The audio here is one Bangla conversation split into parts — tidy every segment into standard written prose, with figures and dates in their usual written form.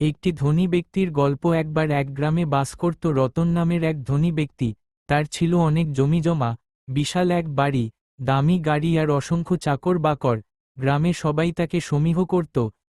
একটি ধনী ব্যক্তির গল্প। একবার এক গ্রামে বাস করত রতন নামের এক ধনী ব্যক্তি। তার ছিল অনেক জমিজমা, বিশাল এক বাড়ি, দামি গাড়ি আর অসংখ্য চাকর বাকর। গ্রামে সবাই তাকে সমীহ করত,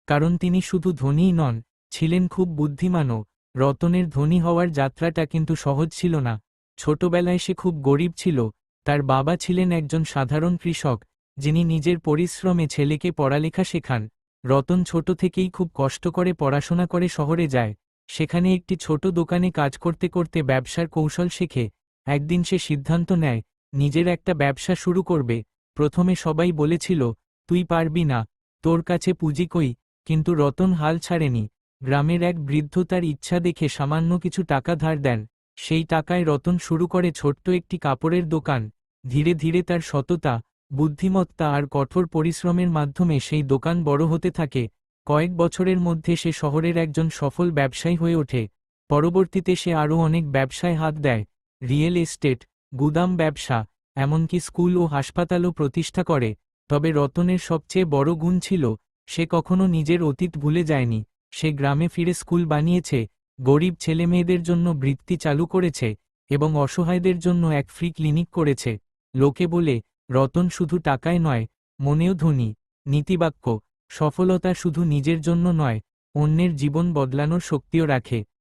কারণ তিনি শুধু ধনীই নন, ছিলেন খুব বুদ্ধিমানও। রতনের ধনী হওয়ার যাত্রাটা কিন্তু সহজ ছিল না। ছোটবেলায় সে খুব গরিব ছিল। তার বাবা ছিলেন একজন সাধারণ কৃষক, যিনি নিজের পরিশ্রমে ছেলেকে পড়ালেখা শেখান। রতন ছোট থেকেই খুব কষ্ট করে পড়াশোনা করে শহরে যায়। সেখানে একটি ছোট দোকানে কাজ করতে করতে ব্যবসার কৌশল শেখে। একদিন সে সিদ্ধান্ত নেয় নিজের একটা ব্যবসা শুরু করবে। প্রথমে সবাই বলেছিল, তুই পারবি না, তোর কাছে পুঁজি কই। কিন্তু রতন হাল ছাড়েনি। গ্রামের এক বৃদ্ধ তার ইচ্ছা দেখে সামান্য কিছু টাকা ধার দেন। সেই টাকায় রতন শুরু করে ছোট্ট একটি কাপড়ের দোকান। ধীরে ধীরে তার সততা, বুদ্ধিমত্তা আর কঠোর পরিশ্রমের মাধ্যমে সেই দোকান বড় হতে থাকে। কয়েক বছরের মধ্যে সে শহরের একজন সফল ব্যবসায়ী হয়ে ওঠে। পরবর্তীতে সে আরও অনেক ব্যবসায় হাত দেয়, রিয়েল এস্টেট, গুদাম ব্যবসা, এমনকি স্কুল ও হাসপাতালও প্রতিষ্ঠা করে। তবে রতনের সবচেয়ে বড় গুণ ছিল, সে কখনো নিজের অতীত ভুলে যায়নি। সে গ্রামে ফিরে স্কুল বানিয়েছে, গরিব ছেলেমেয়েদের জন্য বৃত্তি চালু করেছে, এবং অসহায়দের জন্য এক ফ্রি ক্লিনিক করেছে। লোকে বলে, রতন শুধু টাকায় নয়, মনেও ধনী। নীতিবাক্য: সফলতা শুধু নিজের জন্য নয়, অন্যের জীবন বদলানোর শক্তিও রাখে।